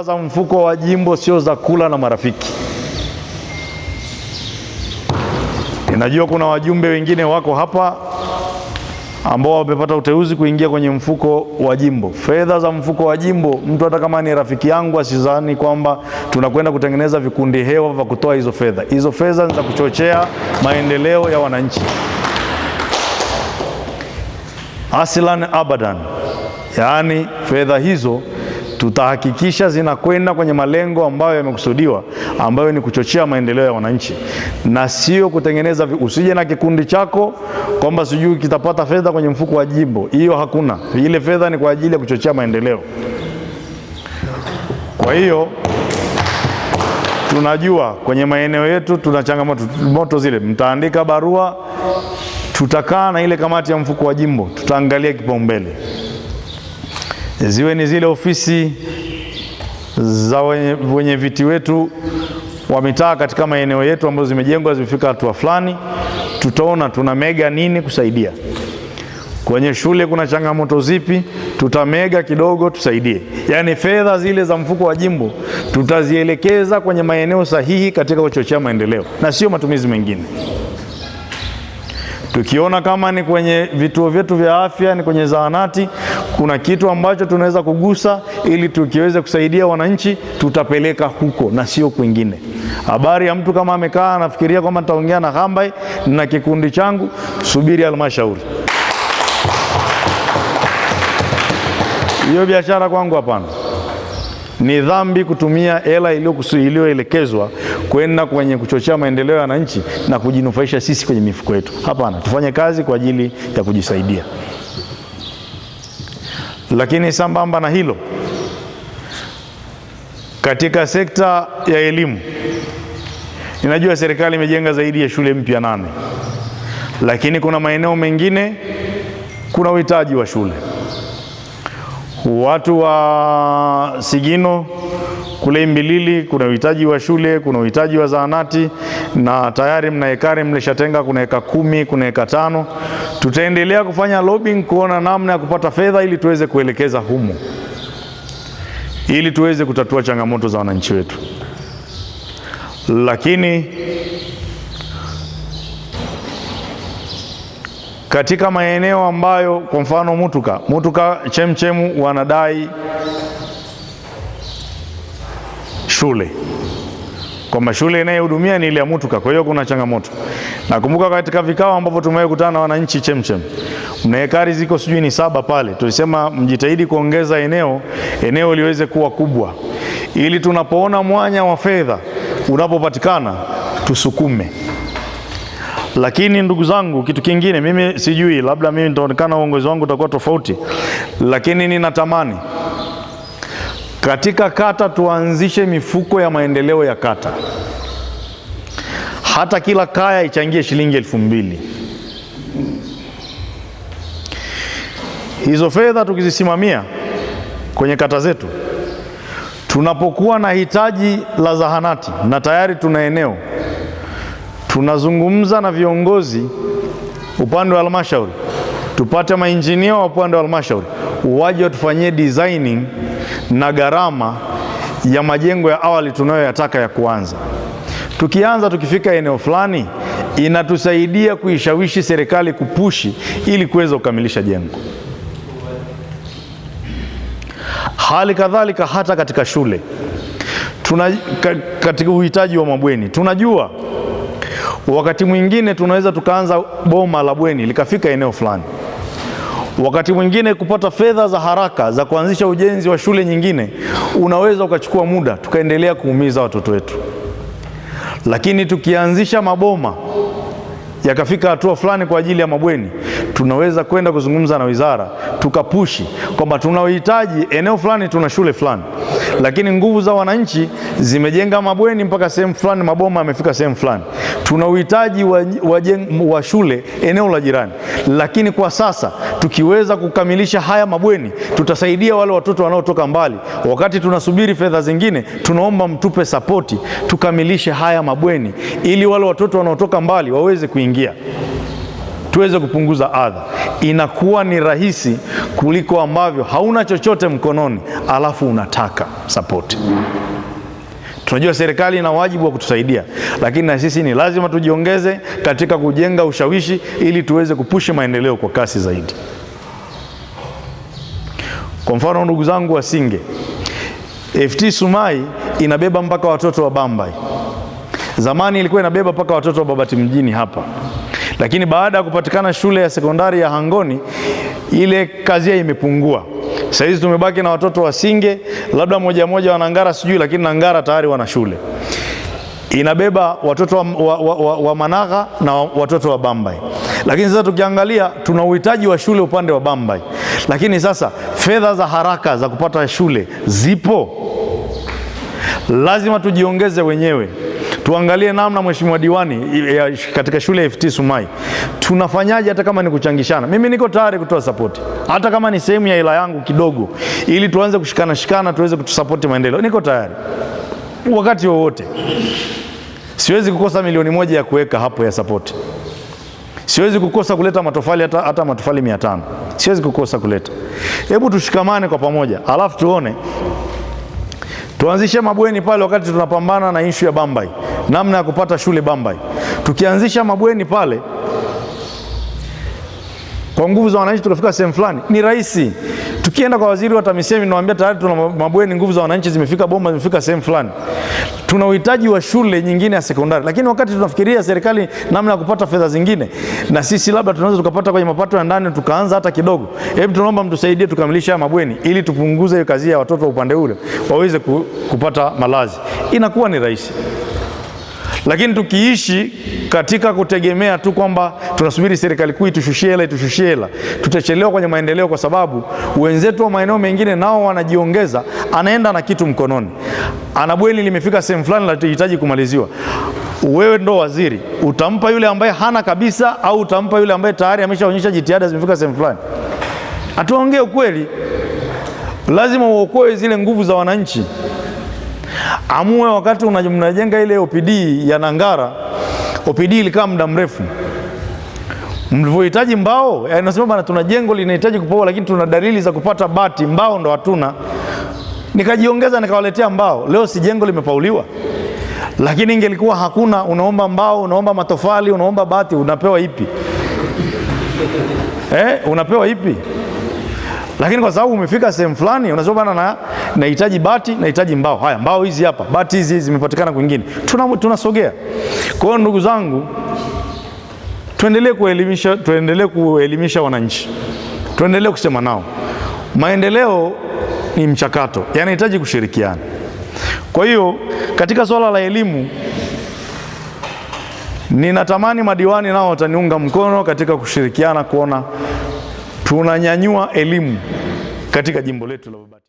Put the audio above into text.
Za mfuko wa jimbo sio za kula na marafiki. Ninajua kuna wajumbe wengine wako hapa ambao wamepata uteuzi kuingia kwenye mfuko wa jimbo. Fedha za mfuko wa jimbo, mtu hata kama ni rafiki yangu asizani kwamba tunakwenda kutengeneza vikundi hewa vya kutoa hizo fedha. Hizo fedha ni za kuchochea maendeleo ya wananchi. Aslan abadan. Yaani fedha hizo tutahakikisha zinakwenda kwenye malengo ambayo yamekusudiwa, ambayo ni kuchochea maendeleo ya wananchi na sio kutengeneza. Usije na kikundi chako kwamba sijui kitapata fedha kwenye mfuko wa jimbo. Hiyo hakuna. Ile fedha ni kwa ajili ya kuchochea maendeleo. Kwa hiyo tunajua kwenye maeneo yetu tuna changamoto zile. Mtaandika barua, tutakaa na ile kamati ya mfuko wa jimbo, tutaangalia kipaumbele. Ziwe ni zile ofisi za wenye viti wetu wa mitaa katika maeneo yetu ambazo zimejengwa zimefika hatua fulani, tutaona tuna mega nini kusaidia. Kwenye shule kuna changamoto zipi, tutamega kidogo tusaidie. Yaani fedha zile za mfuko wa jimbo tutazielekeza kwenye maeneo sahihi katika kuchochea maendeleo na sio matumizi mengine. Tukiona kama ni kwenye vituo vyetu vya afya, ni kwenye zahanati, kuna kitu ambacho tunaweza kugusa ili tukiweze kusaidia wananchi, tutapeleka huko na sio kwingine. Habari ya mtu kama amekaa anafikiria kwamba nitaongea na Hambai na kikundi changu, subiri halmashauri. Hiyo biashara kwangu hapana. Ni dhambi kutumia hela iliyoelekezwa kwenda kwenye kuchochea maendeleo ya wananchi na kujinufaisha sisi kwenye mifuko yetu. Hapana, tufanye kazi kwa ajili ya kujisaidia. Lakini sambamba na hilo, katika sekta ya elimu, ninajua serikali imejenga zaidi ya shule mpya 8. Lakini kuna maeneo mengine kuna uhitaji wa shule. Watu wa Sigino kule Mbilili kuna uhitaji wa shule, kuna uhitaji wa zahanati, na tayari mna ekari mlishatenga, kuna eka 10, kuna eka 5. Tutaendelea kufanya lobbying kuona namna ya kupata fedha ili tuweze kuelekeza humu, ili tuweze kutatua changamoto za wananchi wetu. Lakini katika maeneo ambayo kwa mfano Mutuka Chemchemu wanadai shule, kwamba shule inayohudumia ni ile ya Mutuka, kwa hiyo kuna changamoto. Nakumbuka katika vikao ambavyo tumewahi kukutana na wananchi Chemchem, mna ekari ziko sijui ni 7 pale, tulisema mjitahidi kuongeza eneo liweze kuwa kubwa, ili tunapoona mwanya wa fedha unapopatikana tusukume. Lakini ndugu zangu, kitu kingine, mimi sijui, labda mimi nitaonekana uongozi wangu utakuwa tofauti, lakini ninatamani katika kata tuanzishe mifuko ya maendeleo ya kata. Hata kila kaya ichangie shilingi 2,000. Hizo fedha tukizisimamia kwenye kata zetu, tunapokuwa na hitaji la zahanati na tayari tuna eneo, tunazungumza na viongozi upande wa halmashauri, tupate mainjinia wa upande wa halmashauri waje watufanyie designing na gharama ya majengo ya awali tunayoyataka ya kuanza. Tukianza, tukifika eneo fulani, inatusaidia kuishawishi serikali kupushi ili kuweza kukamilisha jengo. Hali kadhalika hata katika shule, katika uhitaji wa mabweni, tunajua wakati mwingine tunaweza tukaanza boma la bweni likafika eneo fulani. Wakati mwingine kupata fedha za haraka za kuanzisha ujenzi wa shule nyingine unaweza ukachukua muda, tukaendelea kuumiza watoto wetu. Lakini tukianzisha maboma yakafika hatua fulani kwa ajili ya mabweni, tunaweza kwenda kuzungumza na wizara tukapushi kwamba tunahitaji eneo fulani, tuna shule fulani, lakini nguvu za wananchi zimejenga mabweni mpaka sehemu fulani, maboma yamefika sehemu fulani, tuna uhitaji wa shule eneo la jirani. Lakini kwa sasa tukiweza kukamilisha haya mabweni, tutasaidia wale watoto wanaotoka mbali. Wakati tunasubiri fedha zingine, tunaomba mtupe sapoti tukamilishe haya mabweni, ili wale watoto wanaotoka mbali waweze kuingia, tuweze kupunguza adha, inakuwa ni rahisi kuliko ambavyo hauna chochote mkononi alafu unataka support. Tunajua serikali ina wajibu wa kutusaidia, lakini na sisi ni lazima tujiongeze katika kujenga ushawishi ili tuweze kupushi maendeleo kwa kasi zaidi. Kwa mfano, ndugu zangu Wasinge, FT Sumai inabeba mpaka watoto wa Bambai. Zamani ilikuwa inabeba mpaka watoto wa Babati mjini hapa, lakini baada ya kupatikana shule ya sekondari ya Hangoni, ile kazi imepungua. Sasa hizi tumebaki na watoto wa Singe, labda moja wa Nangara sijui, lakini Nangara tayari wana shule. Inabeba watoto wa Managha na watoto wa Bambai. Lakini sasa tukiangalia, tuna uhitaji wa shule upande wa Bambai, lakini sasa fedha za haraka za kupata shule zipo. Lazima tujiongeze wenyewe. Tuangalie namna Mheshimiwa Diwani katika shule ya FT Sumai tunafanyaje, hata kama ni kuchangishana. Mimi niko tayari kutoa support, hata kama ni sehemu ya hela yangu kidogo, ili tuanze kushikana tuweze kutusapoti maendeleo. Niko tayari wakati wowote. Siwezi kukosa milioni 1 ya kuweka hapo ya support. Siwezi kukosa kuleta matofali, hata matofali 500. Siwezi kukosa kuleta. Hebu tushikamane kwa pamoja, alafu tuone tuanzishe mabweni pale. Wakati tunapambana na issue ya Bambai, namna ya kupata shule Bambai, tukianzisha mabweni pale kwa nguvu za wananchi, tukafika sehemu fulani, ni rahisi. Tukienda kwa waziri wa TAMISEMI, nawaambia tayari tuna mabweni, nguvu za wananchi zimefika, bomba zimefika sehemu fulani. Tuna uhitaji wa shule nyingine ya sekondari, lakini wakati tunafikiria serikali namna ya kupata fedha zingine, na sisi labda tunaweza tukapata kwenye mapato ya ndani, tukaanza hata kidogo. Hebu tunaomba mtusaidie tukamilisha mabweni, ili tupunguze hiyo kazi ya watoto upande ule waweze kupata malazi. Inakuwa ni rahisi. Lakini tukiishi katika kutegemea tu kwamba tunasubiri serikali kuu itushushie hela, tutachelewa kwenye maendeleo, kwa sababu wenzetu wa maeneo mengine nao wanajiongeza. Anaenda na kitu mkononi, ana bweni limefika sehemu fulani linahitaji kumaliziwa. Wewe ndo waziri, utampa yule ambaye hana kabisa, au utampa yule ambaye tayari ameshaonyesha jitihada zimefika sehemu fulani? Atuongee ukweli. Lazima uokoe zile nguvu za wananchi. Amue wakati mnajenga ile OPD ya Nangara, OPD ilikaa muda mrefu. Mlivyohitaji mbao, nasema bana, tuna jengo linahitaji kupaua, lakini tuna dalili za kupata bati, mbao ndo hatuna. Nikajiongeza nikawaletea mbao. Leo si jengo limepauliwa. Lakini ingelikuwa hakuna, unaomba mbao, unaomba matofali, unaomba bati, unapewa ipi? Unapewa ipi? Lakini kwa sababu umefika sehemu fulani, unasema bana, nahitaji bati, nahitaji mbao. Haya, mbao hizi hapa, bati hizi zimepatikana kwingine. Tunasogea. Kwa hiyo ndugu zangu, tuendelee kuelimisha wananchi. Tuendelee kusema nao. Maendeleo ni mchakato, yanahitaji kushirikiana. Kwa hiyo katika swala la elimu, ninatamani madiwani nao wataniunga mkono katika kushirikiana kuona tunanyanyua elimu katika jimbo letu la Babati.